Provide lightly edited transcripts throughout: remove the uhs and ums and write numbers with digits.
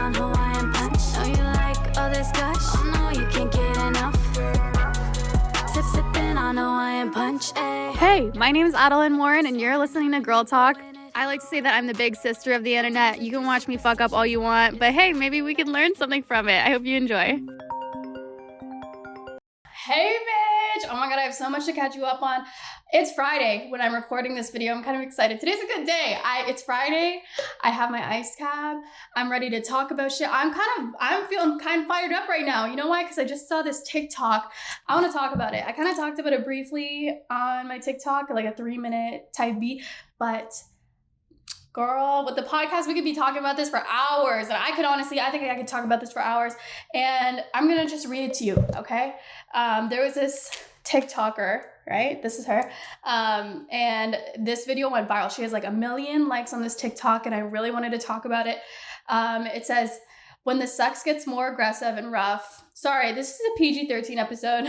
on Hawaiian punch. Oh, you like all this gush? Oh no, you can't get enough. Sipping on Hawaiian punch. Hey, my name is Adelaine Morin, and you're listening to Girl Talk. I like to say that I'm the big sister of the internet. You can watch me fuck up all you want, but hey, maybe we can learn something from it. I hope you enjoy. Hey, bitch! Oh my god, I have so much to catch you up on. It's Friday when I'm recording this video. I'm kind of excited. Today's a good day. It's Friday. I have my ice cab. I'm ready to talk about shit. I'm feeling kind of fired up right now. You know why? Because I just saw this TikTok. I want to talk about it. I kind of talked about it briefly on my TikTok, like a 3-minute type beat, but girl, with the podcast, we could be talking about this for hours. And I think I could talk about this for hours. And I'm going to just read it to you, okay? There was this TikToker, right? This is her. And this video went viral. She has like 1 million likes on this TikTok, and I really wanted to talk about it. It says, when the sex gets more aggressive and rough. Sorry, this is a PG-13 episode.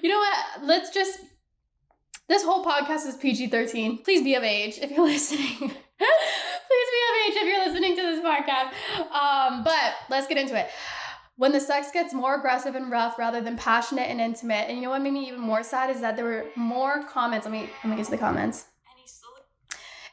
You know what? This whole podcast is PG-13. Please be of age if you're listening. Please be of age if you're listening to this podcast. But let's get into it. When the sex gets more aggressive and rough rather than passionate and intimate. And you know what made me even more sad is that there were more comments. Let me get to the comments.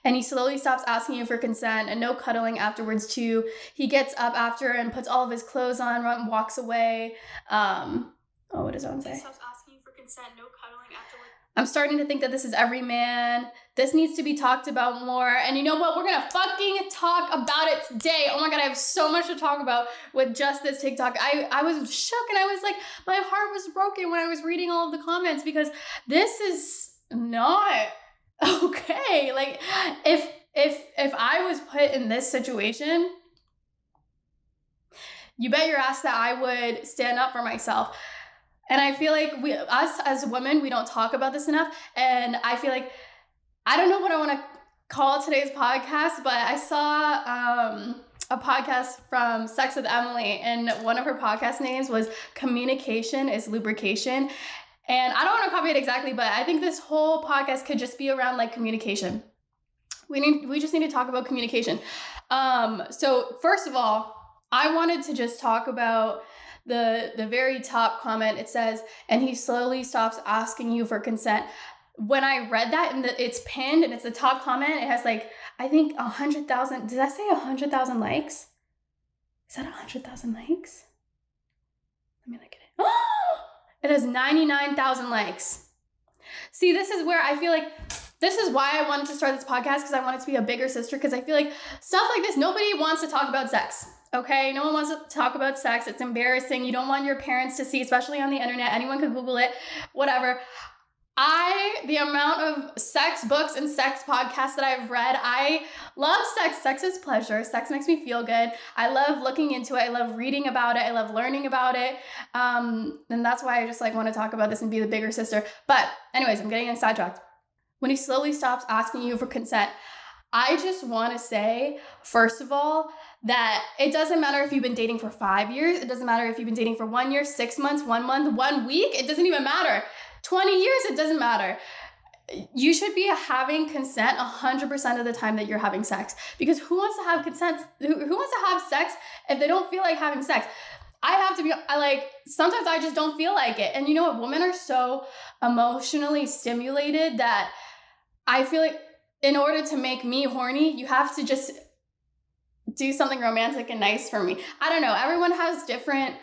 And he slowly stops asking you for consent, and no cuddling afterwards too. He gets up after and puts all of his clothes on and walks away. What does that one say? He stops asking you for consent, no cuddling afterwards. I'm starting to think that this is every man. This needs to be talked about more. And you know what? We're going to fucking talk about it today. Oh my God, I have so much to talk about with just this TikTok. I was shook, and I was like, my heart was broken when I was reading all of the comments, because this is not okay. Like, if I was put in this situation, you bet your ass that I would stand up for myself. And I feel like us as women, we don't talk about this enough. And I feel like, I don't know what I want to call today's podcast, but I saw a podcast from Sex with Emily, and one of her podcast names was Communication is Lubrication. And I don't want to copy it exactly, but I think this whole podcast could just be around like communication. We just need to talk about communication. So first of all, I wanted to just talk about the very top comment. It says, and he slowly stops asking you for consent. When I read that, and it's pinned and it's the top comment, it has like, I think 100,000. Did that say 100,000 likes? Is that 100,000 likes? Let me look at it. Oh, it has 99,000 likes. See, this is where I feel like, this is why I wanted to start this podcast, because I want it to be a bigger sister, because I feel like stuff like this, nobody wants to talk about sex. Okay, no one wants to talk about sex. It's embarrassing. You don't want your parents to see, especially on the internet. Anyone could Google it, whatever. The amount of sex books and sex podcasts that I've read, I love sex. Sex is pleasure. Sex makes me feel good. I love looking into it. I love reading about it. I love learning about it. And that's why I just want to talk about this and be the bigger sister. But anyways, I'm getting sidetracked. When he slowly stops asking you for consent, I just want to say, first of all, that it doesn't matter if you've been dating for 5 years. It doesn't matter if you've been dating for 1 year, 6 months, 1 month, 1 week. It doesn't even matter. 20 years, it doesn't matter. You should be having consent 100% of the time that you're having sex. Because who wants to have consent? Who wants to have sex if they don't feel like having sex? Sometimes I just don't feel like it. And you know what? Women are so emotionally stimulated that I feel like in order to make me horny, you have to just do something romantic and nice for me. I don't know. Everyone has different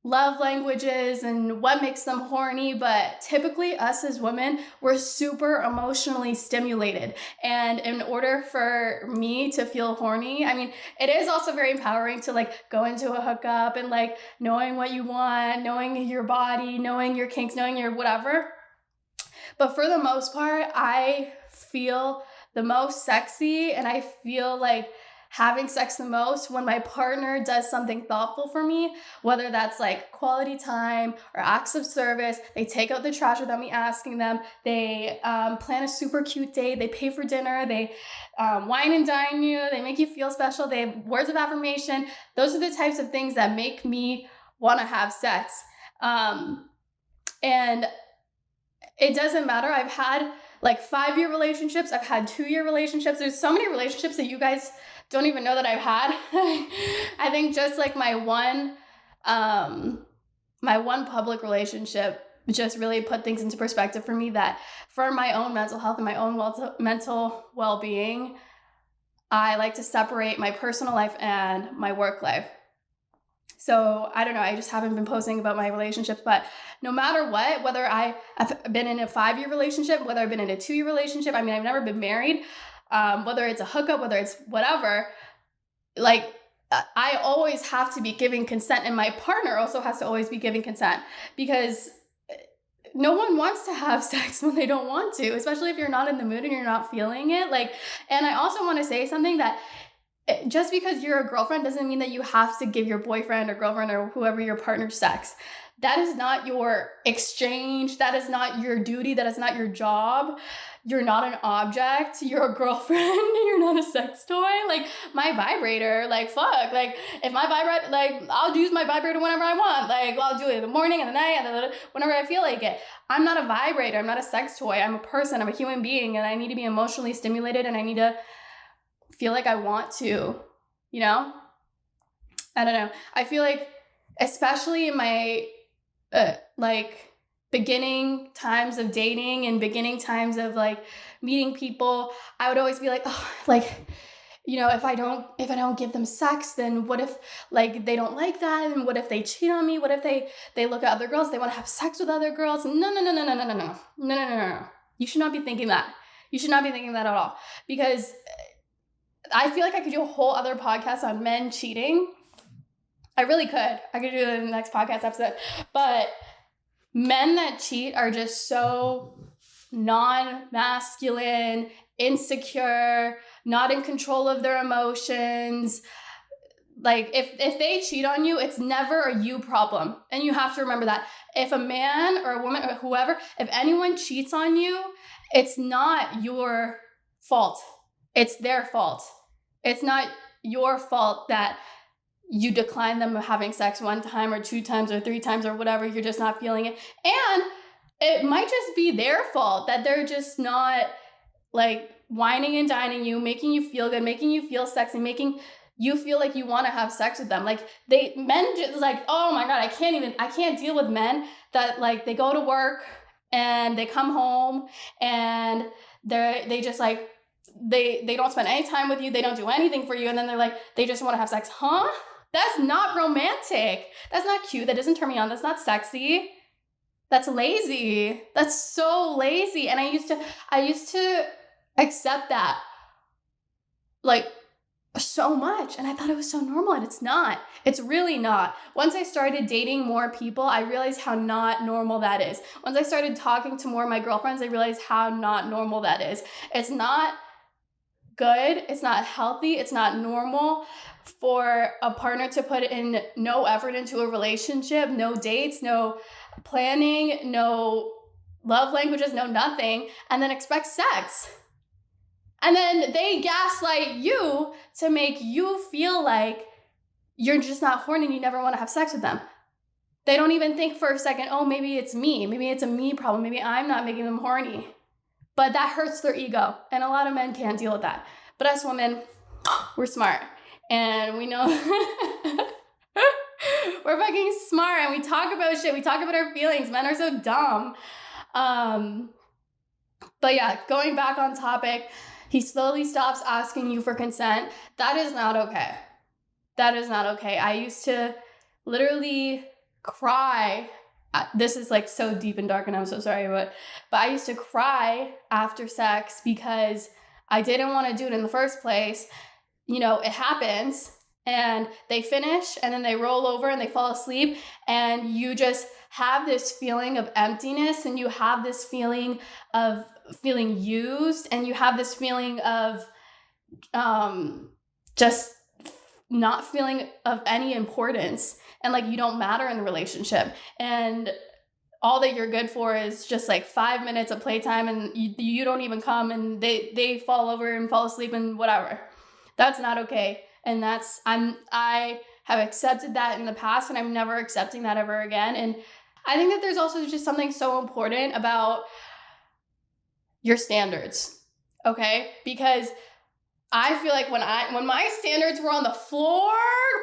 love languages and what makes them horny, but typically us as women, we're super emotionally stimulated. And in order for me to feel horny, I mean, it is also very empowering to go into a hookup and knowing what you want, knowing your body, knowing your kinks, knowing your whatever. But for the most part, I feel the most sexy, and I feel like having sex the most when my partner does something thoughtful for me, whether that's quality time or acts of service. They take out the trash without me asking them. They plan a super cute date. They pay for dinner. They wine and dine you. They make you feel special. They have words of affirmation. Those are the types of things that make me want to have sex. And it doesn't matter. I've had like 5-year relationships. I've had 2-year relationships. There's so many relationships that you guys don't even know that I've had. I think just like my one public relationship just really put things into perspective for me, that for my own mental health and my own mental well-being, I like to separate my personal life and my work life. So I don't know, I just haven't been posting about my relationships, but no matter what, whether I've been in a 5-year relationship, whether I've been in a 2-year relationship, I mean, I've never been married, whether it's a hookup, whether it's whatever, like I always have to be giving consent, and my partner also has to always be giving consent, because no one wants to have sex when they don't want to, especially if you're not in the mood and you're not feeling it. Like, and I also want to say something, that just because you're a girlfriend doesn't mean that you have to give your boyfriend or girlfriend or whoever your partner sex. That is not your exchange. That is not your duty. That is not your job. You're not an object. You're a girlfriend. You're not a sex toy. Like my vibrator, like fuck. Like if my vibrator, like I'll use my vibrator whenever I want. Like I'll do it in the morning and the night and whenever I feel like it. I'm not a vibrator. I'm not a sex toy. I'm a person. I'm a human being, and I need to be emotionally stimulated, and I need to feel like I want to, you know? I don't know. I feel like, especially in my like beginning times of dating and beginning times of like meeting people, I would always be like, oh, like, you know, if I don't give them sex, then what if like they don't like that? And what if they cheat on me? What if they look at other girls, they want to have sex with other girls? No. You should not be thinking that. You should not be thinking that at all, because I feel like I could do a whole other podcast on men cheating. I really could. I could do it in the next podcast episode. But men that cheat are just so non-masculine, insecure, not in control of their emotions. Like if they cheat on you, it's never a you problem. And you have to remember that. If a man or a woman or whoever, if anyone cheats on you, it's not your fault. It's their fault. It's not your fault that you decline them having sex 1 time or 2 times or 3 times or whatever. You're just not feeling it. And it might just be their fault that they're just not like whining and dining you, making you feel good, making you feel sexy, making you feel like you want to have sex with them. Like men just like, oh my God, I can't deal with men that like they go to work and they come home and they just like, they don't spend any time with you. They don't do anything for you. And then they're like, they just want to have sex. Huh? That's not romantic. That's not cute. That doesn't turn me on. That's not sexy. That's lazy. That's so lazy. And I used to accept that like so much. And I thought it was so normal, and it's not. It's really not. Once I started dating more people, I realized how not normal that is. Once I started talking to more of my girlfriends, I realized how not normal that is. It's not good. It's not healthy. It's not normal for a partner to put in no effort into a relationship, no dates, no planning, no love languages, no nothing, and then expect sex. And then they gaslight you to make you feel like you're just not horny and you never want to have sex with them. They don't even think for a second, oh, maybe it's me. Maybe it's a me problem. Maybe I'm not making them horny. But that hurts their ego. And a lot of men can't deal with that. But us women, we're smart. And we know we're fucking smart, and we talk about shit. We talk about our feelings. Men are so dumb. But yeah, going back on topic, he slowly stops asking you for consent. That is not okay. That is not okay. I used to literally cry. This is like so deep and dark, and I'm so sorry, but I used to cry after sex because I didn't want to do it in the first place. You know, it happens and they finish and then they roll over and they fall asleep, and you just have this feeling of emptiness, and you have this feeling of feeling used, and you have this feeling of just not feeling of any importance, and like you don't matter in the relationship, and all that you're good for is just like 5 minutes of playtime, and you don't even come, and they fall over and fall asleep and whatever. That's not okay. And I have accepted that in the past, and I'm never accepting that ever again. And I think that there's also just something so important about your standards, okay? Because I feel like when my standards were on the floor,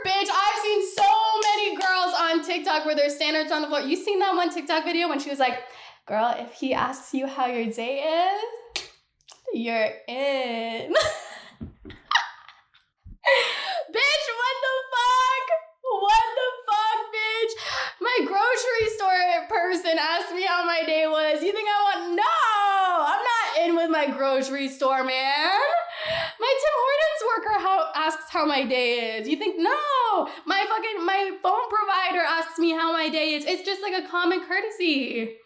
bitch, I've seen so many girls on TikTok where their standards on the floor. You seen that one TikTok video when she was like, girl, if he asks you how your day is, you're in. Bitch, what the fuck? What the fuck, bitch? My grocery store person asked me how my day was. You think I want? No, I'm not in with my grocery store, man. My Tim Hortons worker asks how my day is. You think? No, my phone provider asks me how my day is. It's just like a common courtesy.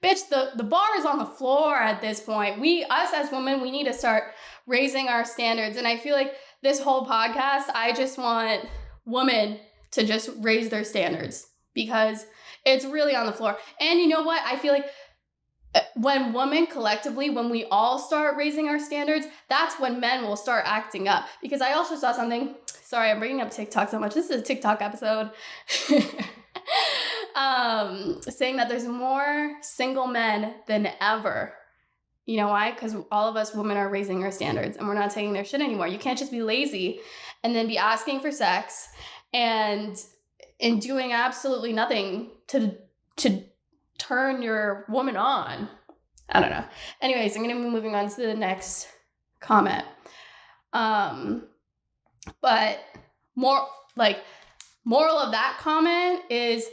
Bitch, the bar is on the floor at this point. Us as women, we need to start raising our standards. And I feel like this whole podcast, I just want women to just raise their standards because it's really on the floor. And you know what? I feel like when women collectively, when we all start raising our standards, that's when men will start acting up. Because I also saw something, sorry, I'm bringing up TikTok so much. This is a TikTok episode. Saying that there's more single men than ever. You know why? Because all of us women are raising our standards and we're not taking their shit anymore. You can't just be lazy and then be asking for sex and doing absolutely nothing to turn your woman on. I don't know. Anyways, I'm going to be moving on to the next comment. But moral of that comment is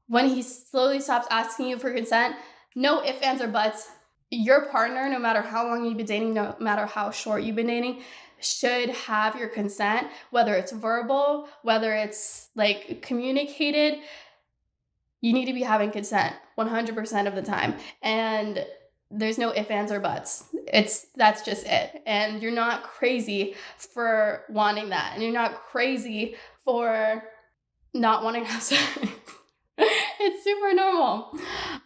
when he slowly stops asking you for consent, no ifs, ands, or buts. Your partner, no matter how long you've been dating, no matter how short you've been dating, should have your consent, whether it's verbal, whether it's like communicated. You need to be having consent 100% of the time. And there's no ifs, ands, or buts. That's just it. And you're not crazy for wanting that. And you're not crazy for not wanting to have sex. It's super normal.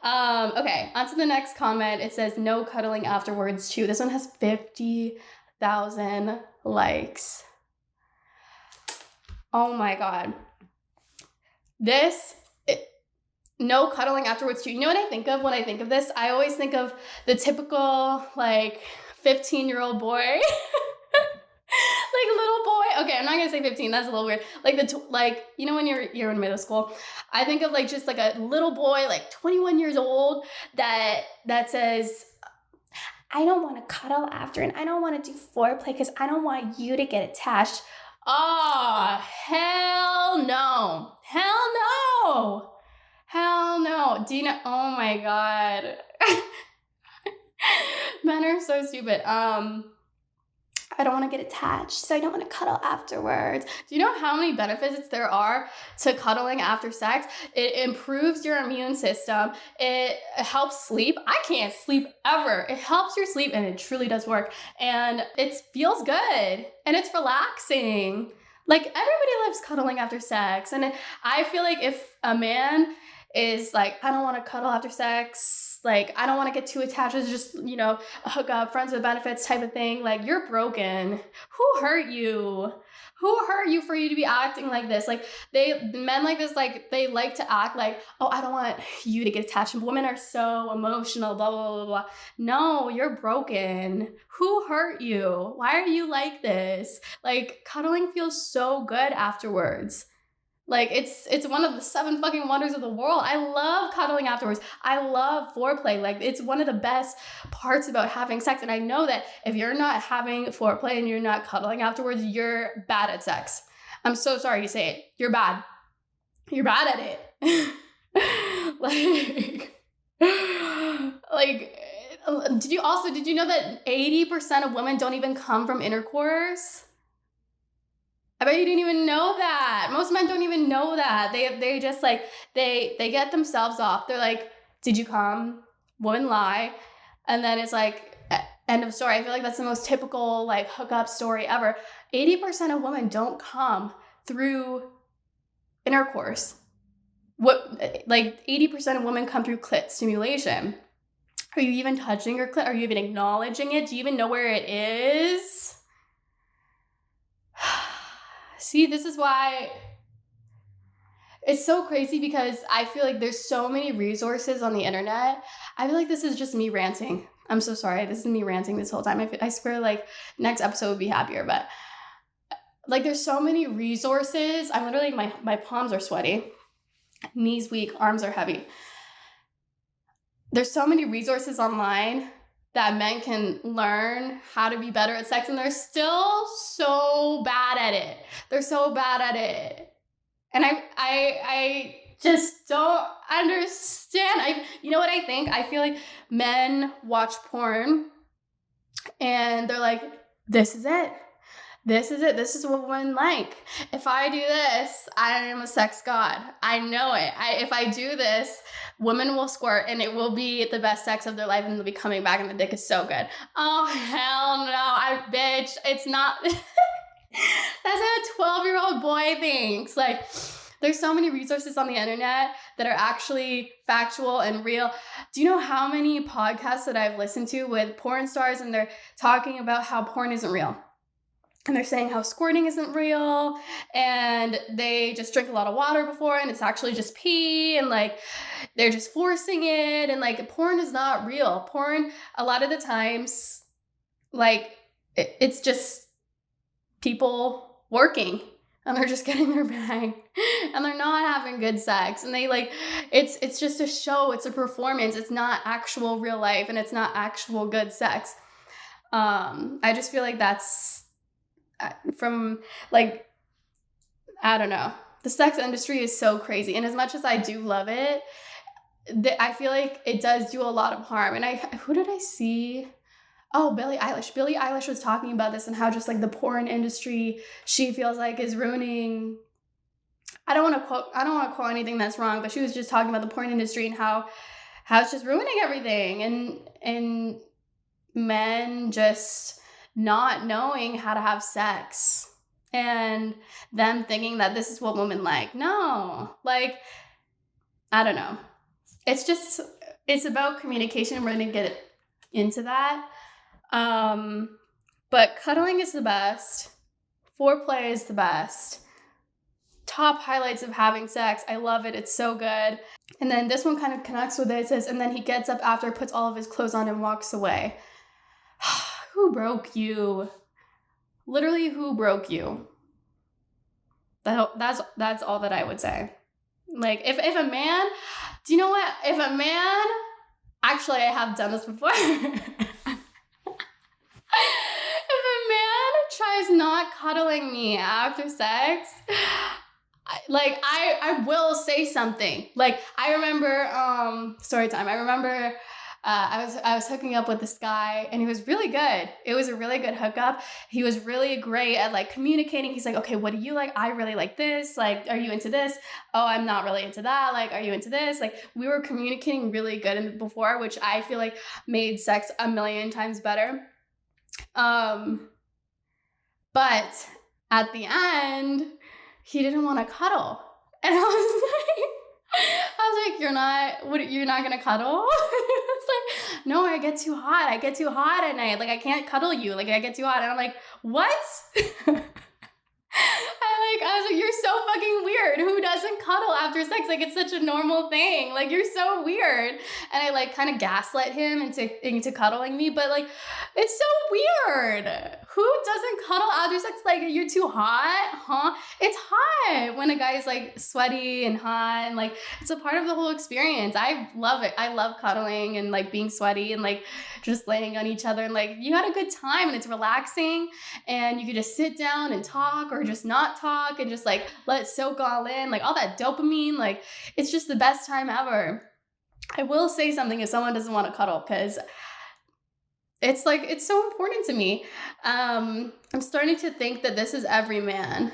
Okay, on to the next comment. It says, no cuddling afterwards too. This one has 50,000 likes. Oh my God. No cuddling afterwards too. You know what I think of when I think of this? I always think of the typical, 15-year-old boy. Like little boy. Okay, I'm not gonna say 15. That's a little weird. You know when you're in middle school, I think of just a little boy, 21 years old, that says, I don't want to cuddle after, and I don't want to do foreplay because I don't want you to get attached. Oh, hell no. Hell no. Hell no. Do you know? Oh my God. Men are so stupid. I don't want to get attached, so I don't want to cuddle afterwards. Do you know how many benefits there are to cuddling after sex? It improves your immune system. It helps sleep. I can't sleep ever. It helps your sleep, and it truly does work. And it feels good, and it's relaxing. Everybody loves cuddling after sex. And I feel like if a man is I don't want to cuddle after sex, I don't want to get too attached, it's just, a hookup, friends with benefits type of thing, you're broken. Who hurt you? Who hurt you for you to be acting like this? Men like this, they like to act oh, I don't want you to get attached. Women are so emotional, blah, blah, blah, blah. No, you're broken. Who hurt you? Why are you like this? Cuddling feels so good afterwards. It's one of the 7 fucking wonders of the world. I love cuddling afterwards. I love foreplay. It's one of the best parts about having sex. And I know that if you're not having foreplay and you're not cuddling afterwards, you're bad at sex. I'm so sorry to say it. You're bad. You're bad at it. Did you know that 80% of women don't even come from intercourse? I bet you didn't even know that. Most men don't even know that. They just they get themselves off. They're like, did you come? Women lie. And then it's end of story. I feel like that's the most typical hookup story ever. 80% of women don't come through intercourse. 80% of women come through clit stimulation. Are you even touching your clit? Are you even acknowledging it? Do you even know where it is? See, this is why it's so crazy because I feel like there's so many resources on the internet. I feel like this is just me ranting. I'm so sorry. This is me ranting this whole time. I swear, like, next episode would be happier, but like, there's so many resources. I'm literally, my palms are sweaty, knees weak, arms are heavy. There's so many resources online that men can learn how to be better at sex, and they're still so bad at it. They're so bad at it. And I just don't understand. You know what I think? I feel like men watch porn and they're like, this is it. This is it. This is what women like. If I do this, I am a sex god. I know it. If I do this, women will squirt and it will be the best sex of their life and they'll be coming back and the dick is so good. Oh, hell no. Bitch, it's not. That's how a 12-year-old boy thinks. Like, there's so many resources on the internet that are actually factual and real. Do you know how many podcasts that I've listened to with porn stars and they're talking about how porn isn't real? And they're saying how squirting isn't real and they just drink a lot of water before and it's actually just pee and like they're just forcing it and like porn is not real. Porn, a lot of the times, like it's just people working and they're just getting their bag and they're not having good sex and they like it's just a show, it's a performance, it's not actual real life and it's not actual good sex. I just feel like that's from like, I don't know, the sex industry is so crazy, and as much as I do love it, I feel like it does do a lot of harm. And who did I see? Oh, Billie Eilish was talking about this and how just like the porn industry, she feels like is ruining. I don't want to quote anything that's wrong, but she was just talking about the porn industry and how it's just ruining everything and men just not knowing how to have sex and them thinking that this is what women like. No, like, I don't know. It's about communication. We're going to get into that. But cuddling is the best. Foreplay is the best. Top highlights of having sex. I love it. It's so good. And then this one kind of connects with it. It says, and then he gets up after, puts all of his clothes on and walks away. Who broke you? Literally, who broke you? That's all that I would say. Like, if a man, do you know what? If a man, actually, I have done this before. If a man tries not cuddling me after sex, I will say something. Like, I remember, story time. I remember I was hooking up with this guy and he was really good. It was a really good hookup. He was really great at like communicating. He's like, okay, what do you like? I really like this. Like, are you into this? Oh, I'm not really into that. Like, are you into this? Like, we were communicating really good before, which I feel like made sex a million times better. But at the end, he didn't want to cuddle. And I was like, you're not gonna cuddle? It's like, no, I get too hot. I get too hot at night. Like, I can't cuddle you. Like, I get too hot. And I'm like, what? I was like, you're so fucking weird. Who doesn't cuddle after sex? Like, it's such a normal thing. Like, you're so weird. And I like kind of gaslit him into cuddling me, but like, it's so weird. Who doesn't cuddle after sex? Like, you're too hot, huh? It's hot when a guy is like sweaty and hot, and like, it's a part of the whole experience. I love it. I love cuddling and like being sweaty and like just laying on each other, and like, you had a good time and it's relaxing and you could just sit down and talk or just not talk and just like let it soak all in, like all that dopamine. Like, it's just the best time ever. I will say something if someone doesn't want to cuddle, because it's like, it's so important to me. I'm starting to think that this is every man.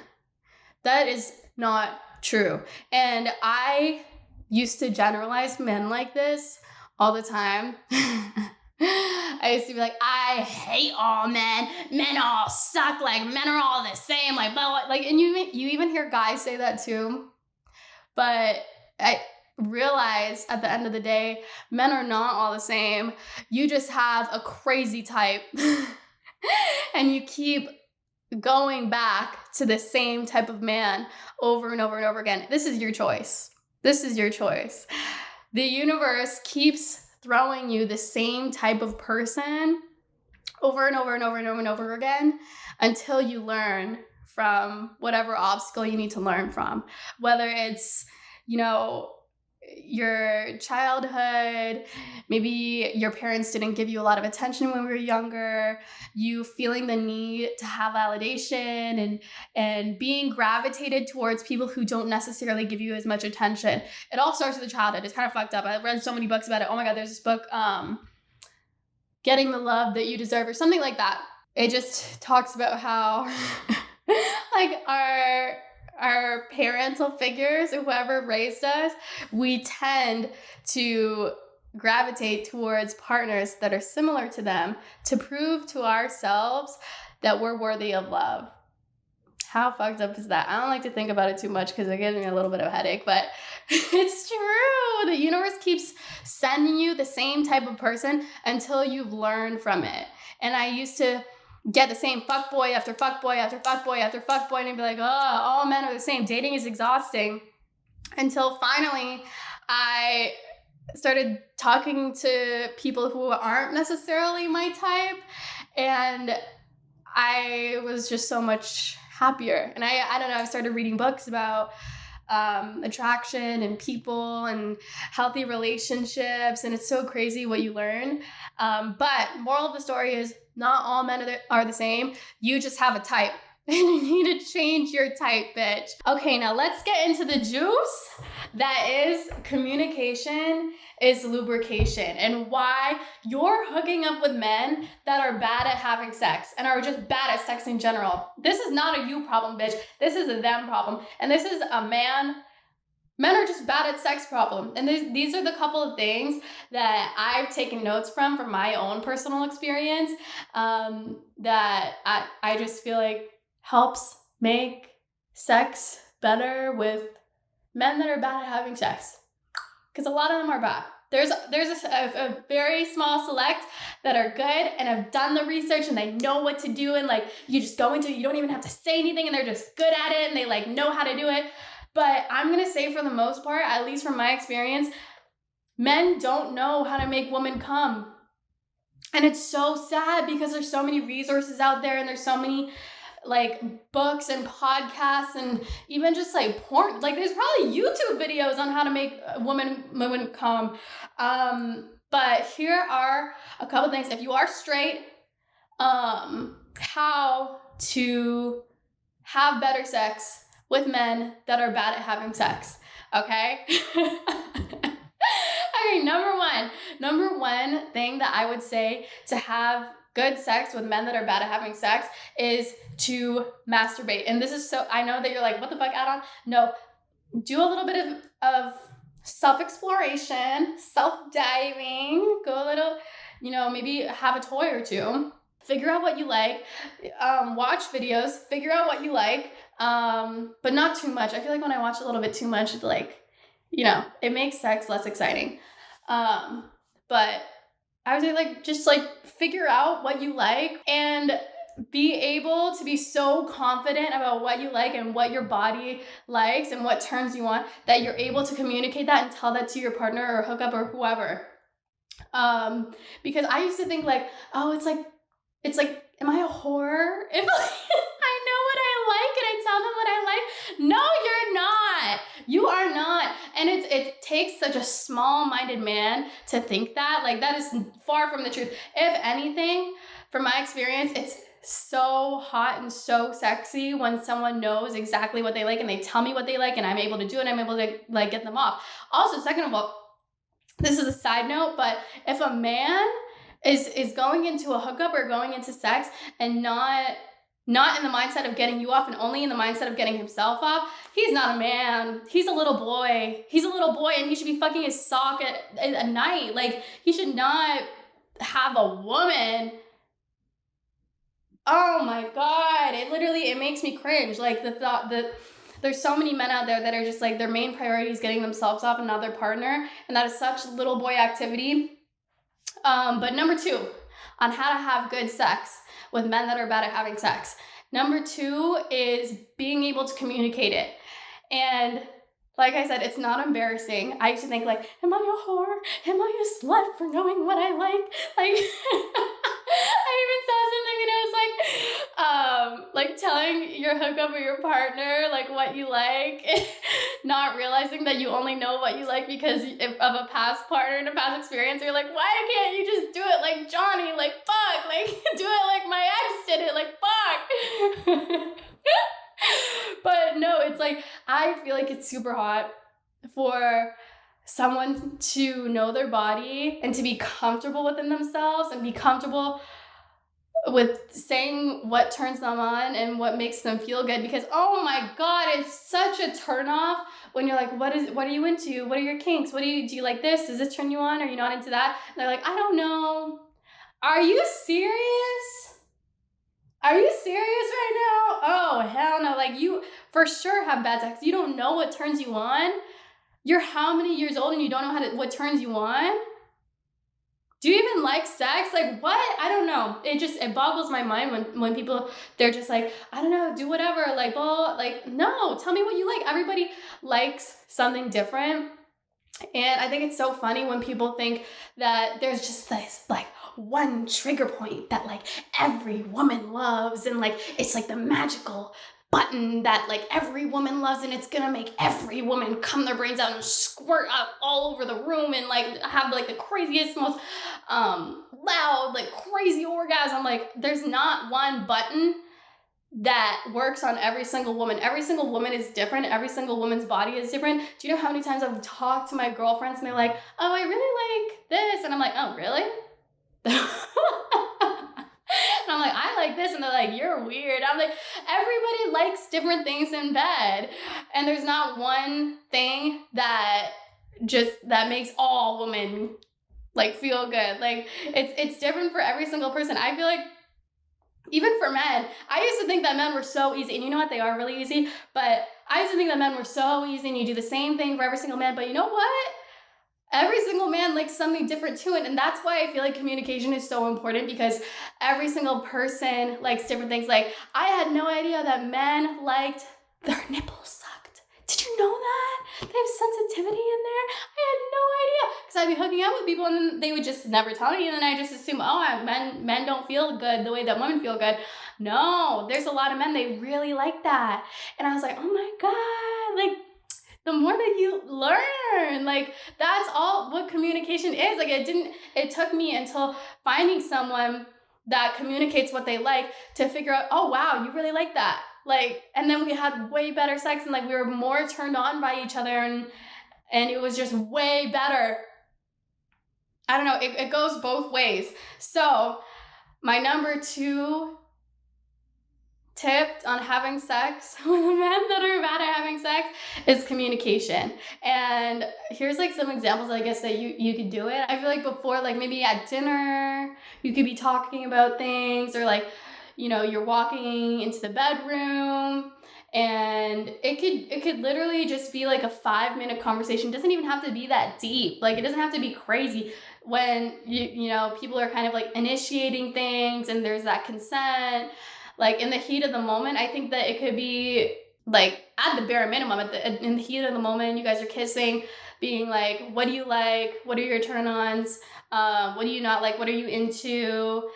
That is not true. And I used to generalize men like this all the time. I used to be like, I hate all men. Men all suck. Like, men are all the same. Like, blah, blah. Like, and you even hear guys say that too. But I realize at the end of the day, men are not all the same. You just have a crazy type. And you keep going back to the same type of man over and over and over again. This is your choice. This is your choice. The universe keeps throwing you the same type of person over and over and over and over and over again until you learn from whatever obstacle you need to learn from. Whether it's, your childhood, maybe your parents didn't give you a lot of attention when we were younger, you feeling the need to have validation and being gravitated towards people who don't necessarily give you as much attention. It all starts with the childhood. It's kind of fucked up. I've read so many books about it. Oh my God, there's this book, Getting the Love That You Deserve, or something like that. It just talks about how like our parental figures, whoever raised us, we tend to gravitate towards partners that are similar to them to prove to ourselves that we're worthy of love. How fucked up is that? I don't like to think about it too much because it gives me a little bit of a headache, but it's true. The universe keeps sending you the same type of person until you've learned from it. And I used to get the same fuckboy after fuckboy after fuckboy after fuckboy and be like, oh, all men are the same. Dating is exhausting. Until finally I started talking to people who aren't necessarily my type, and I was just so much happier. And I don't know, I started reading books about attraction and people and healthy relationships, and it's so crazy what you learn. But moral of the story is, not all men are the same. You just have a type. And you need to change your type, bitch. Okay, now let's get into the juice. That is communication is lubrication, and why you're hooking up with men that are bad at having sex and are just bad at sex in general. This is not a you problem, bitch. This is a them problem. And this is a men are just bad at sex problem. And these are the couple of things that I've taken notes from my own personal experience, that I just feel like helps make sex better with men that are bad at having sex. Because a lot of them are bad. There's a very small select that are good and have done the research and they know what to do, and like you just go into it, you don't even have to say anything and they're just good at it and they like know how to do it. But I'm going to say, for the most part, at least from my experience, men don't know how to make women come. And it's so sad because there's so many resources out there, and there's so many like books and podcasts and even just like porn. Like there's probably YouTube videos on how to make women come. But here are a couple things. If you are straight, how to have better sex with men that are bad at having sex. Okay? Okay, number one thing that I would say to have good sex with men that are bad at having sex is to masturbate. And this is so, I know that you're like, what the fuck, Adam? No, do a little bit of self-exploration, self-diving, go a little, maybe have a toy or two. Figure out what you like, watch videos, figure out what you like, but not too much. I feel like when I watch a little bit too much, it makes sex less exciting. But I would say just figure out what you like and be able to be so confident about what you like and what your body likes and what turns you on that you're able to communicate that and tell that to your partner or hookup or whoever. Because I used to think it's like, am I a whore? If I know what I like and I tell them what I like? No, you're not. You are not. And it takes such a small-minded man to think that. Like, that is far from the truth. If anything, from my experience, it's so hot and so sexy when someone knows exactly what they like and they tell me what they like and I'm able to do it and I'm able to get them off. Also, second of all, this is a side note, but if a man is going into a hookup or going into sex and not in the mindset of getting you off and only in the mindset of getting himself off, he's not a man. He's a little boy. He's a little boy and he should be fucking his sock at night. Like, he should not have a woman. Oh my God. It makes me cringe. Like, the thought that there's so many men out there that are just like, their main priority is getting themselves off and not their partner. And that is such little boy activity. But number two, on how to have good sex with men that are bad at having sex, Number 2 is being able to communicate it. And like I said, it's not embarrassing. I used to think like, am I a whore? Am I a slut for knowing what I like? Like, I even saw something and it was like telling your hookup or your partner like what you like, not realizing that you only know what you like because of a past partner and a past experience. You're like, why can't you just do it like Johnny? Like, fuck, like do it like my ex did it, like, fuck. But no, it's like, I feel like it's super hot for someone to know their body and to be comfortable within themselves and be comfortable with saying what turns them on and what makes them feel good. Because, oh my God, it's such a turnoff when you're like, what are you into? What are your kinks? Do you like this? Does this turn you on? Are you not into that? And they're like, I don't know. Are you serious? Are you serious right now? Oh, hell no. Like, you for sure have bad sex. You don't know what turns you on. You're how many years old and you don't know what turns you on? Do you even like sex? Like, what? I don't know. It boggles my mind when people, they're just like, I don't know, do whatever. Like, well, like, no, tell me what you like. Everybody likes something different. And I think it's so funny when people think that there's just this, like, one trigger point that, like, every woman loves. And, like, it's, like, the magical button that, like, every woman loves, and it's gonna make every woman come their brains out and squirt out all over the room and, like, have, like, the craziest, most loud, like, crazy orgasm. Like, there's not one button that works on every single woman. Every single woman is different. Every single woman's body is different. Do you know how many times I've talked to my girlfriends and they're like, oh, I really like this. And I'm like, oh, really? And I'm like, I like this. And they're like, you're weird. I'm like, everybody likes different things in bed. And there's not one thing that makes all women like feel good. Like, it's different for every single person. I feel like even for men, I used to think that men were so easy. And you know what? They are really easy. But I used to think that men were so easy and you do the same thing for every single man. But you know what? Every single man likes something different too. And that's why I feel like communication is so important, because every single person likes different things. Like, I had no idea that men liked their nipples sucked. Did you know that? They have sensitivity in there? I had no idea. Because I'd be hooking up with people and then they would just never tell me. And then I just assume, oh, men don't feel good the way that women feel good. No, there's a lot of men, they really like that. And I was like, oh my God, like, the more that you learn, like, that's all what communication is. Like, it took me until finding someone that communicates what they like to figure out, oh, wow, you really like that. Like, and then we had way better sex and, like, we were more turned on by each other and it was just way better. I don't know, it goes both ways. So my number 2 tip on having sex with men that are bad at having sex is communication. And here's like some examples, I guess, that you could do it. I feel like before, like maybe at dinner, you could be talking about things, or like, you know, you're walking into the bedroom and it could literally just be like a 5-minute conversation. It doesn't even have to be that deep. Like, it doesn't have to be crazy. When you know, people are kind of like initiating things and there's that consent, like in the heat of the moment, I think that it could be like at the bare minimum, in the heat of the moment, you guys are kissing, being like, what do you like? What are your turn-ons? What do you not like? What are you into?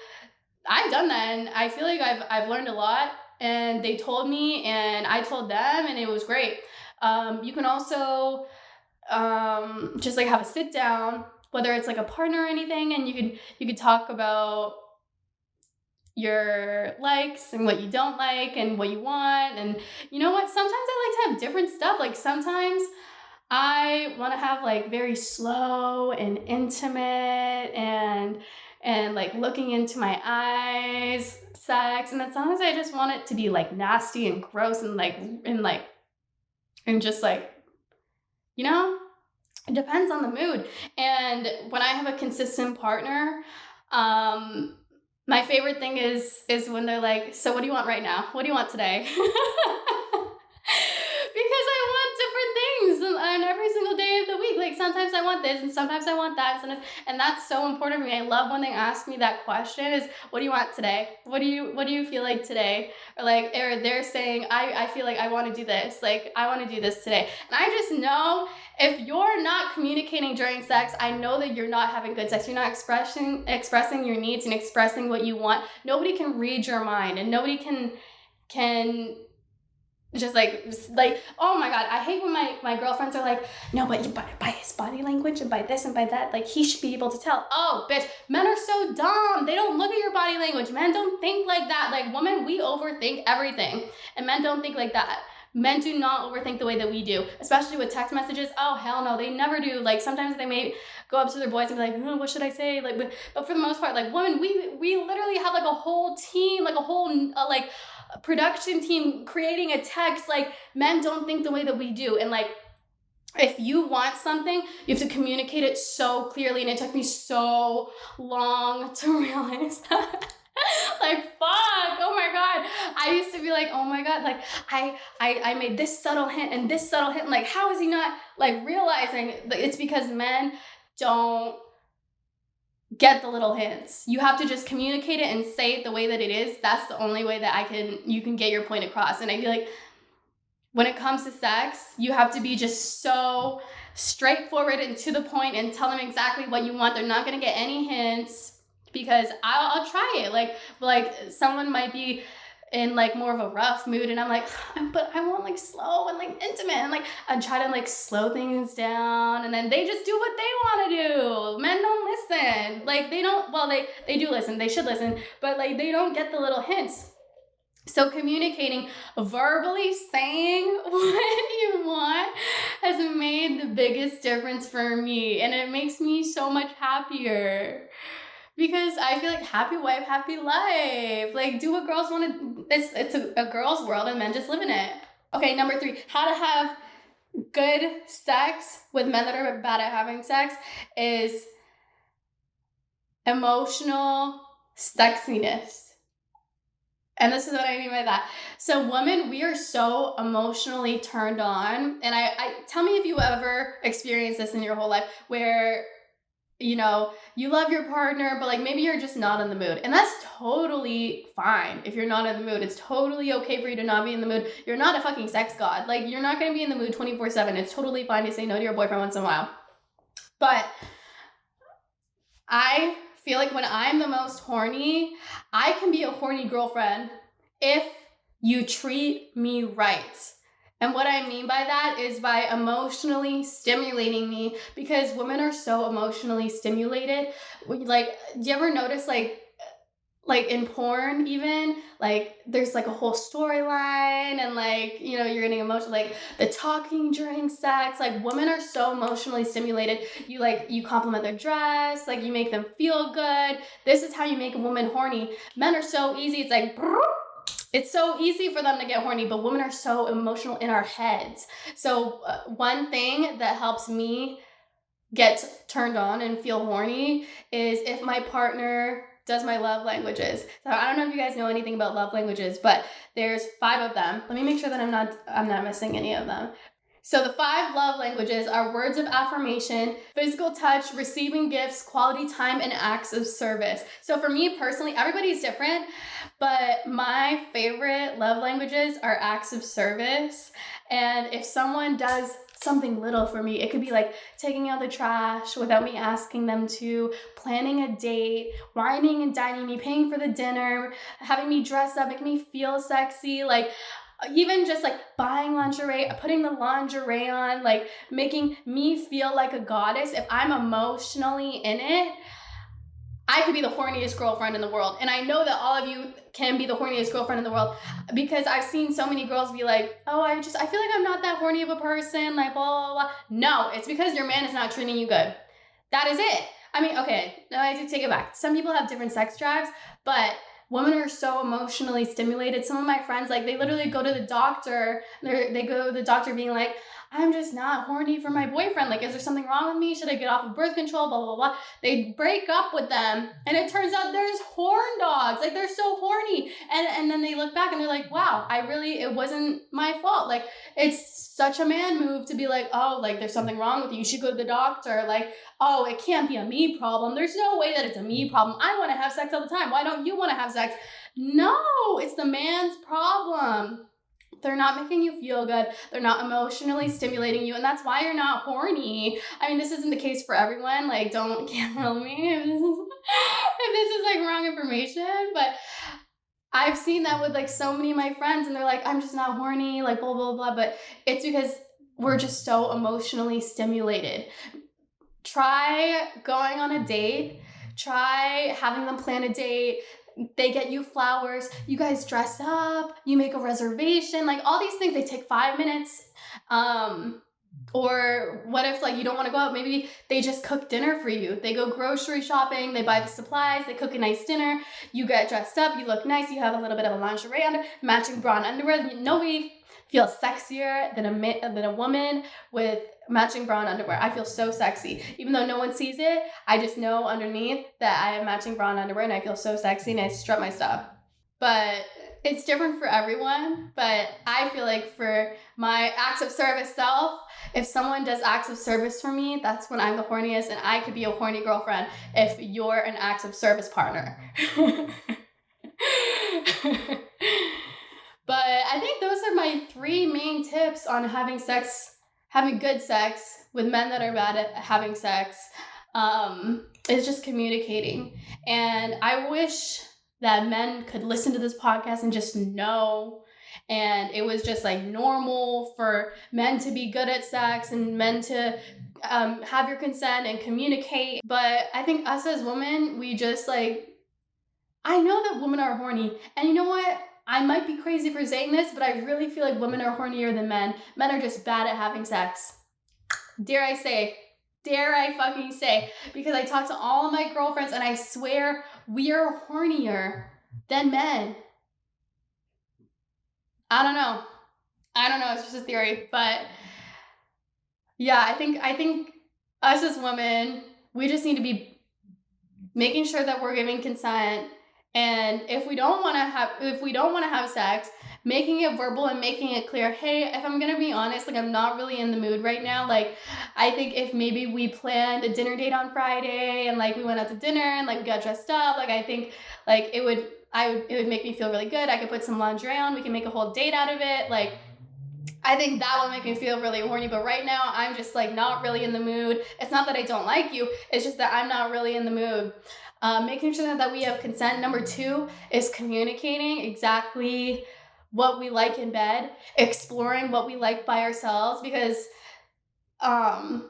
I've done that, and I feel like I've learned a lot, and they told me and I told them, and it was great. You can also just like have a sit down, whether it's like a partner or anything, and you could talk about your likes and what you don't like and what you want. And you know what? Sometimes I like to have different stuff. Like, sometimes I want to have like very slow and intimate and like looking into my eyes sex. And then sometimes I just want it to be like nasty and gross and just like, you know, it depends on the mood. And when I have a consistent partner, my favorite thing is when they're like, so what do you want right now? What do you want today? Because I want different things on every single day of the week. like, sometimes I want this and sometimes I want that. And that's so important to me. I love when they ask me that question is, what do you want today? What do you feel like today? Or like, or they're saying, I feel like I want to do this. Like, I want to do this today. And I just know if you're not communicating during sex, I know that you're not having good sex. You're not expressing your needs and expressing what you want. Nobody can read your mind, and nobody can just like, oh my God, I hate when my girlfriends are like, no, but you by his body language and by this and by that, like, he should be able to tell. Oh, bitch, men are so dumb. They don't look at your body language. Men don't think like that. Like, women, we overthink everything, and men don't think like that. Men do not overthink the way that we do, especially with text messages. Oh, hell no, they never do. Like, sometimes they may go up to their boys and be like, oh, what should I say? Like, but for the most part, like, women, we literally have like a whole team, like a whole like production team creating a text. Like, men don't think the way that we do. And like, if you want something, you have to communicate it so clearly. And it took me so long to realize that. Like, fuck, oh my God. I used to be like, oh my God, like, I made this subtle hint and this subtle hint. Like, how is he not like realizing that it's because men don't get the little hints. You have to just communicate it and say it the way that it is. That's the only way that you can get your point across. And I feel like when it comes to sex, you have to be just so straightforward and to the point and tell them exactly what you want. They're not going to get any hints, because I'll try it. Like someone might be in like more of a rough mood, and I'm like, but I want like slow and like intimate, and like I try to like slow things down, and then they just do what they want to do. Men don't listen. Like, they don't, well, they do listen, they should listen, but like they don't get the little hints. So communicating, verbally saying what you want has made the biggest difference for me, and it makes me so much happier. Because I feel like happy wife, happy life. Like, do what girls want to. It's a girl's world, and men just live in it. Okay, number 3, how to have good sex with men that are bad at having sex is emotional sexiness. And this is what I mean by that. So women, we are so emotionally turned on. And I tell me if you ever experienced this in your whole life, where, you know, you love your partner, but like maybe you're just not in the mood. And that's totally fine if you're not in the mood. It's totally okay for you to not be in the mood. You're not a fucking sex god. Like, you're not going to be in the mood 24/7. It's totally fine to say no to your boyfriend once in a while. But I feel like when I'm the most horny, I can be a horny girlfriend if you treat me right. And what I mean by that is by emotionally stimulating me, because women are so emotionally stimulated. Like, do you ever notice like in porn even, like there's like a whole storyline, and like, you know, you're getting emotional, like the talking during sex. Like, women are so emotionally stimulated. You compliment their dress, like you make them feel good. This is how you make a woman horny. Men are so easy. It's like, it's so easy for them to get horny, but women are so emotional in our heads. So one thing that helps me get turned on and feel horny is if my partner does my love languages. So I don't know if you guys know anything about love languages, but there's 5 of them. Let me make sure that I'm not missing any of them. So the 5 love languages are words of affirmation, physical touch, receiving gifts, quality time, and acts of service. So for me personally, everybody's different, but my favorite love languages are acts of service. And if someone does something little for me, it could be like taking out the trash without me asking them to, planning a date, whining and dining me, paying for the dinner, having me dress up, making me feel sexy, like even just like buying lingerie, putting the lingerie on, like making me feel like a goddess. If I'm emotionally in it, I could be the horniest girlfriend in the world. And I know that all of you can be the horniest girlfriend in the world, because I've seen so many girls be like, oh, I feel like I'm not that horny of a person, like blah, blah, blah. No, it's because your man is not treating you good. That is it. I mean, okay, no, I do take it back. Some people have different sex drives, but women are so emotionally stimulated. Some of my friends, like, they literally go to the doctor. They go to the doctor being like, I'm just not horny for my boyfriend. Like, is there something wrong with me? Should I get off of birth control? Blah, blah, blah. They break up with them, and it turns out there's horn dogs. Like, they're so horny. And then they look back and they're like, wow, it wasn't my fault. Like, it's such a man move to be like, oh, like, there's something wrong with you. You should go to the doctor. Like, oh, it can't be a me problem. There's no way that it's a me problem. I want to have sex all the time. Why don't you want to have sex? No, it's the man's problem. They're not making you feel good. They're not emotionally stimulating you. And that's why you're not horny. I mean, this isn't the case for everyone. Like, don't kill me if this is like wrong information. But I've seen that with like so many of my friends, and they're like, I'm just not horny, like blah, blah, blah. But it's because we're just so emotionally stimulated. Try going on a date. Try having them plan a date. They get you flowers, you guys dress up, you make a reservation, like all these things, they take 5 minutes. Or what if like you don't want to go out, maybe they just cook dinner for you. They go grocery shopping, they buy the supplies, they cook a nice dinner, you get dressed up, you look nice, you have a little bit of a lingerie under, matching bra and underwear. Nobody feels sexier than a woman with matching bra and underwear. I feel so sexy. Even though no one sees it, I just know underneath that I have matching bra and underwear, and I feel so sexy and I strut my stuff. But it's different for everyone. But I feel like for my acts of service self, if someone does acts of service for me, that's when I'm the horniest, and I could be a horny girlfriend if you're an acts of service partner. But I think those are my 3 main tips on having good sex with men that are bad at having sex. Is just communicating. And I wish that men could listen to this podcast and just know, and it was just like normal for men to be good at sex and men to have your consent and communicate. But I think us as women, we just like, I know that women are horny, and you know what? I might be crazy for saying this, but I really feel like women are hornier than men. Men are just bad at having sex. Dare I fucking say, because I talk to all of my girlfriends and I swear we are hornier than men. I don't know. It's just a theory, but yeah, I think us as women, we just need to be making sure that we're giving consent. And if we don't want to have sex, making it verbal and making it clear, hey, if I'm going to be honest, like I'm not really in the mood right now. Like I think if maybe we planned a dinner date on Friday and like we went out to dinner and like we got dressed up, like I think like it would make me feel really good. I could put some lingerie on, we can make a whole date out of it. Like I think that will make me feel really horny, but right now I'm just like not really in the mood. It's not that I don't like you, it's just that I'm not really in the mood. Making sure that we have consent. Number 2 is communicating exactly what we like in bed, exploring what we like by ourselves, because I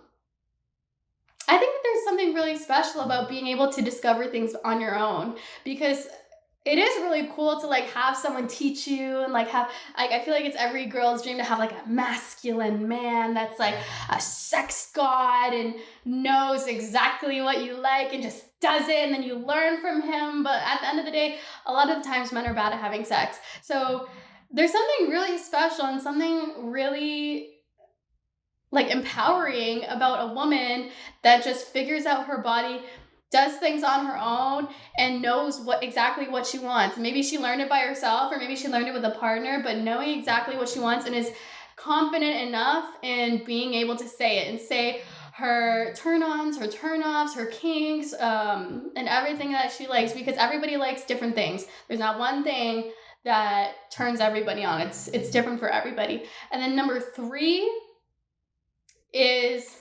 think that there's something really special about being able to discover things on your own, because it is really cool to like have someone teach you and like have, like, I feel like it's every girl's dream to have like a masculine man that's like a sex god and knows exactly what you like and just does it, and then you learn from him. But at the end of the day, a lot of the times men are bad at having sex. So there's something really special and something really like empowering about a woman that just figures out her body, does things on her own, and knows exactly what she wants. Maybe she learned it by herself, or maybe she learned it with a partner, but knowing exactly what she wants and is confident enough in being able to say it and say her turn-ons, her turn-offs, her kinks, and everything that she likes, because everybody likes different things. There's not one thing that turns everybody on. It's different for everybody. And then number 3 is,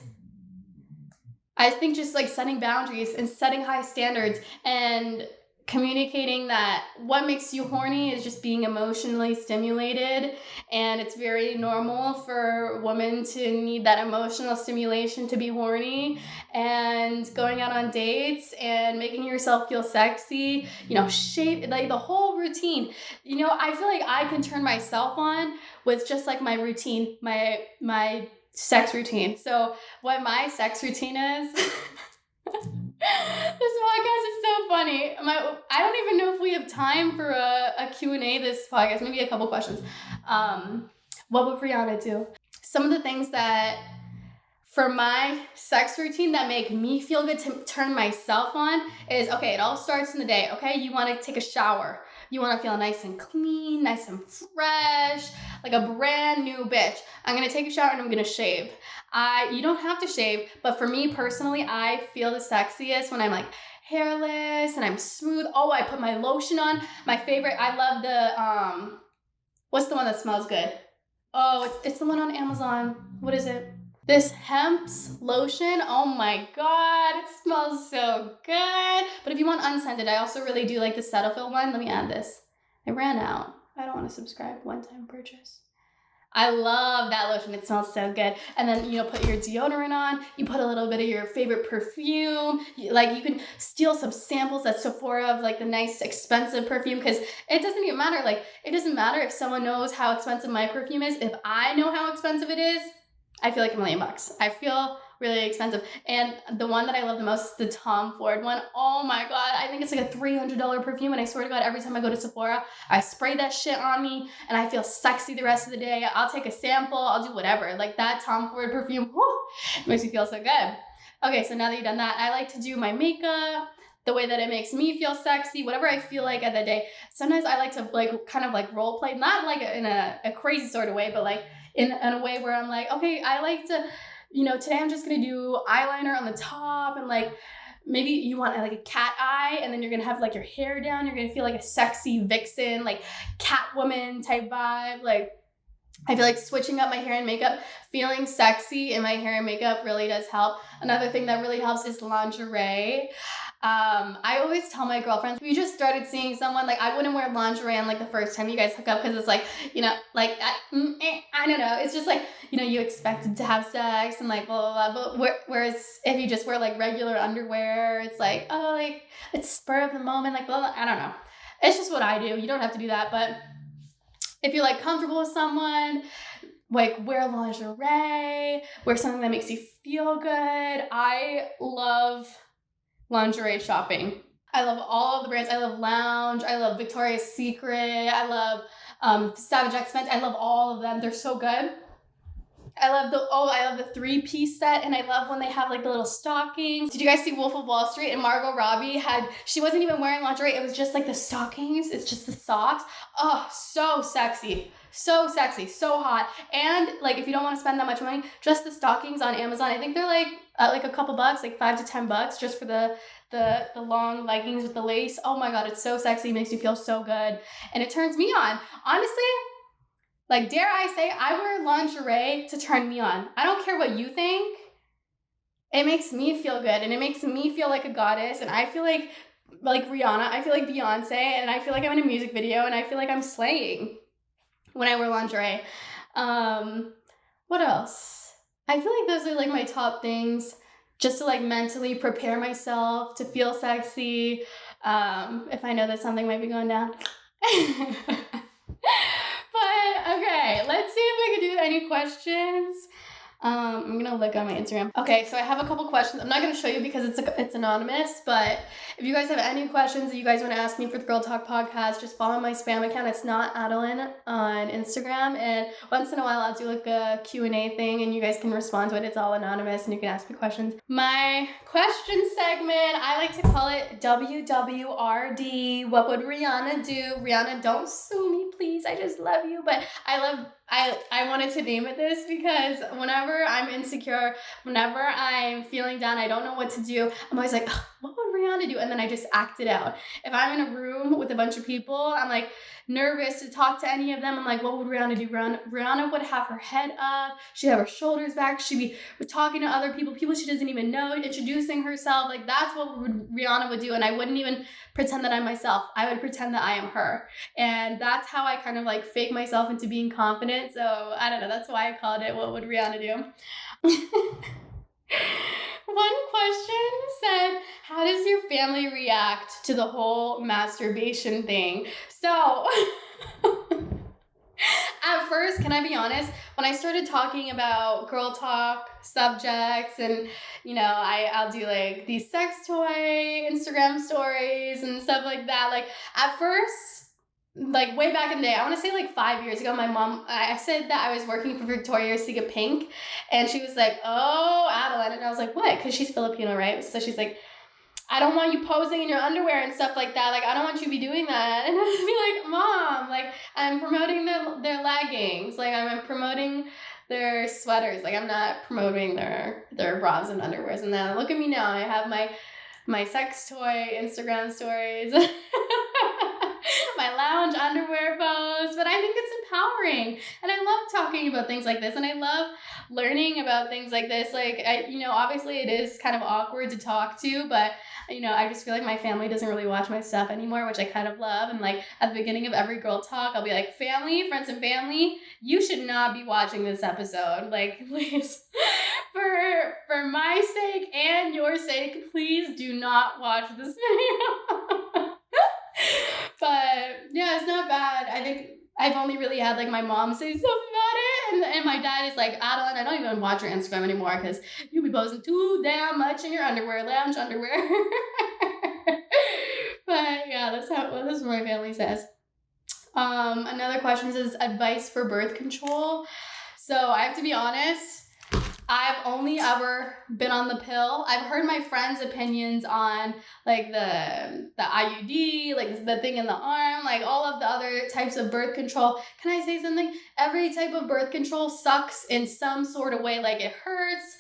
I think, just like setting boundaries and setting high standards and communicating that what makes you horny is just being emotionally stimulated, and it's very normal for women to need that emotional stimulation to be horny, and going out on dates and making yourself feel sexy, shape, like the whole routine. I feel like I can turn myself on with just like my routine, my sex routine. So what my sex routine is, this podcast is so funny. I don't even know if we have time for a Q&A this podcast, maybe a couple questions. What would Rihanna do? some of the things that for my sex routine that make me feel good to turn myself on is, okay, it all starts in the day, okay? You want to take a shower. You want to feel nice and clean, nice and fresh, like a brand new bitch. I'm going to take a shower and I'm going to shave. You don't have to shave, but for me personally, I feel the sexiest when I'm like hairless and I'm smooth. Oh, I put my lotion on. My favorite, I love the, what's the one that smells good? Oh, it's the one on Amazon. What is it? This hemp's lotion, oh my God, it smells so good. But if you want unscented, I also really do like the Cetaphil one. Let me add this. I ran out. I don't want to subscribe. One-time purchase. I love that lotion. It smells so good. And then, put your deodorant on. You put a little bit of your favorite perfume. You can steal some samples at Sephora of like the nice expensive perfume, because it doesn't even matter. Like, it doesn't matter if someone knows how expensive my perfume is. If I know how expensive it is, I feel like $1 million. I feel really expensive. And the one that I love the most is the Tom Ford one. Oh my God. I think it's like a $300 perfume. And I swear to God, every time I go to Sephora, I spray that shit on me and I feel sexy the rest of the day. I'll take a sample. I'll do whatever. Like that Tom Ford perfume, whew, makes me feel so good. Okay, so now that you've done that, I like to do my makeup the way that it makes me feel sexy, whatever I feel like at the day. Sometimes I like to kind of role play, not like in a crazy sort of way, but like in a way where I'm like, okay, I like to, today I'm just going to do eyeliner on the top, and like maybe you want like a cat eye, and then you're going to have like your hair down. You're going to feel like a sexy vixen, like Catwoman type vibe. Like, I feel like switching up my hair and makeup, feeling sexy in my hair and makeup really does help. Another thing that really helps is lingerie. I always tell my girlfriends, we just started seeing someone, like I wouldn't wear lingerie on like the first time you guys hook up, because it's like, I don't know. It's just like, you expected to have sex and like blah, blah, blah. But whereas if you just wear like regular underwear, it's like, oh, like it's spur of the moment, like blah, blah. I don't know. It's just what I do. You don't have to do that. But if you're like comfortable with someone, like wear lingerie, wear something that makes you feel good. I love lingerie shopping. I love all of the brands. I love Lounge. I love Victoria's Secret. I love Savage X Fenty. I love all of them. They're so good. I love the 3-piece set, and I love when they have like the little stockings. Did you guys see Wolf of Wall Street? And Margot Robbie she wasn't even wearing lingerie. It was just like the stockings. It's just the socks. Oh, so sexy. So sexy, so hot. And like, if you don't want to spend that much money, just the stockings on Amazon, I think they're like a couple bucks, like $5 to $10 just for the long leggings with the lace. Oh my God, it's so sexy. It makes you feel so good. And it turns me on. Honestly, like, dare I say, I wear lingerie to turn me on. I don't care what you think. It makes me feel good, and it makes me feel like a goddess, and I feel like Rihanna, I feel like Beyonce, and I feel like I'm in a music video, and I feel like I'm slaying when I wear lingerie. What else? I feel like those are like my top things, just to like mentally prepare myself to feel sexy. If I know that something might be going down. But okay, let's see if I can do any questions. I'm gonna look on my Instagram. Okay, so I have a couple questions. I'm not gonna show you because it's anonymous, but if you guys have any questions that you guys want to ask me for the Girl Talk podcast, just follow my spam account. It's not Adelaine on Instagram, and once in a while I'll do like a Q&A thing, and you guys can respond to it. It's all anonymous, and you can ask me questions. My question segment, I like to call it WWRD. What would Rihanna do? Rihanna, don't sue me, please. I just love you, but I wanted to name it this because whenever I'm insecure, whenever I'm feeling down, I don't know what to do, I'm always like, what would Rihanna do? And then I just act it out. If I'm in a room with a bunch of people, I'm like nervous to talk to any of them. I'm like, what would Rihanna do? Rihanna would have her head up. She'd have her shoulders back. She'd be talking to other people she doesn't even know, introducing herself. Like, that's what Rihanna would do. And I wouldn't even pretend that I'm myself. I would pretend that I am her. And that's how I kind of like fake myself into being confident. So I don't know. That's why I called it, what would Rihanna do? One question said, how does your family react to the whole masturbation thing? So, at first, can I be honest? When I started talking about girl talk subjects and, I'll do like these sex toy Instagram stories and stuff like that. Like, at first, like way back in the day, I want to say like 5 years ago, my mom, I said that I was working for Victoria's Secret Pink, and she was like, oh, Adelaine. And I was like, what? Because she's Filipino, right? So she's like, I don't want you posing in your underwear and stuff like that. Like, I don't want you to be doing that. And I would be like, Mom, like, I'm promoting their leggings. Like, I'm promoting their sweaters. Like, I'm not promoting their bras and underwears. And then look at me now. I have my sex toy Instagram stories. My lounge underwear pose. But I think it's empowering. And I love talking about things like this. And I love learning about things like this. Like, obviously it is kind of awkward to talk to, but I just feel like my family doesn't really watch my stuff anymore, which I kind of love. And like at the beginning of every girl talk, I'll be like, friends and family, you should not be watching this episode. Like, please, for my sake and your sake, please do not watch this video. But yeah, it's not bad. I think I've only really had like my mom say stuff about it, and my dad is like, Adeline, I don't even watch your Instagram anymore because you be posting too damn much in your underwear, lounge underwear. But yeah, this is what my family says. Another question says advice for birth control. So I have to be honest, I've only ever been on the pill. I've heard my friends' opinions on like the IUD, like the thing in the arm, like all of the other types of birth control. Can I say something? Every type of birth control sucks in some sort of way. Like it hurts,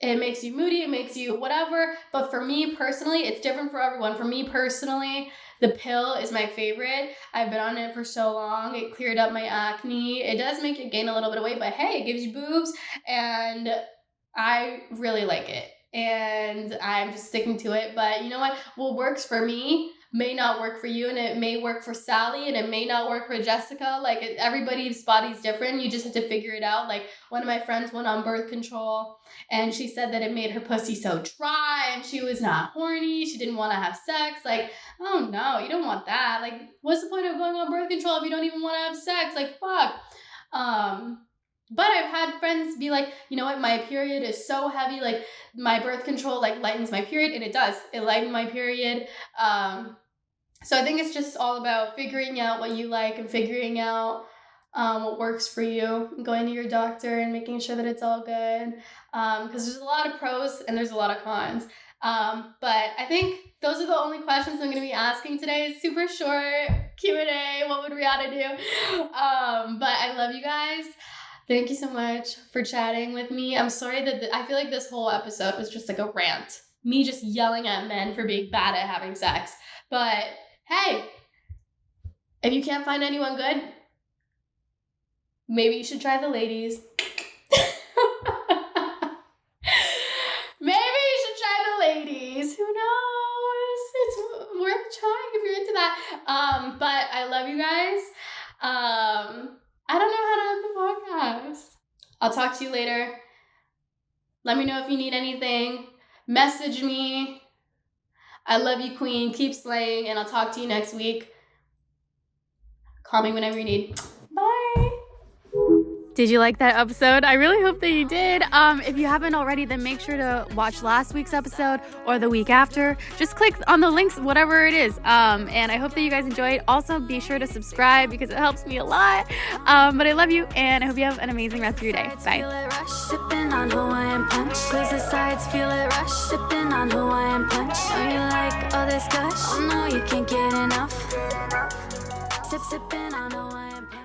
it makes you moody, it makes you whatever. But for me personally, it's different for everyone. For me personally, the pill is my favorite. I've been on it for so long. It cleared up my acne. It does make you gain a little bit of weight, but hey, it gives you boobs. And I really like it. And I'm just sticking to it. But you know what? What works for me may not work for you, and it may work for Sally, and it may not work for Jessica. Like everybody's body's different. You just have to figure it out. Like one of my friends went on birth control, and she said that it made her pussy so dry, and she was not horny. She didn't want to have sex. Like, oh no, you don't want that. Like, what's the point of going on birth control if you don't even want to have sex? Like, fuck. But I've had friends be like, you know what, my period is so heavy, like my birth control like lightens my period, and it does. It lightened my period. So I think it's just all about figuring out what you like and figuring out what works for you, and going to your doctor and making sure that it's all good. Because there's a lot of pros and there's a lot of cons. But I think those are the only questions I'm going to be asking today. It's super short Q&A. What would Rihanna do? But I love you guys. Thank you so much for chatting with me. I'm sorry that I feel like this whole episode was just like a rant. Me just yelling at men for being bad at having sex. But hey, if you can't find anyone good, maybe you should try the ladies. Maybe you should try the ladies. Who knows? It's worth trying if you're into that. But I love you guys. I don't know how to end the podcast. I'll talk to you later. Let me know if you need anything. Message me. I love you, queen. Keep slaying, and I'll talk to you next week. Call me whenever you need. Bye. Did you like that episode? I really hope that you did. If you haven't already, then make sure to watch last week's episode or the week after. Just click on the links, whatever it is. And I hope that you guys enjoyed. Also, be sure to subscribe because it helps me a lot. But I love you, and I hope you have an amazing rest of your day. Bye. Feel it rush, sipping on Hawaiian punch. Squeeze the sides, feel it rush, sipping on Hawaiian punch. Know you like all this gush? Oh no, you can't get enough. Sipping on Hawaiian punch.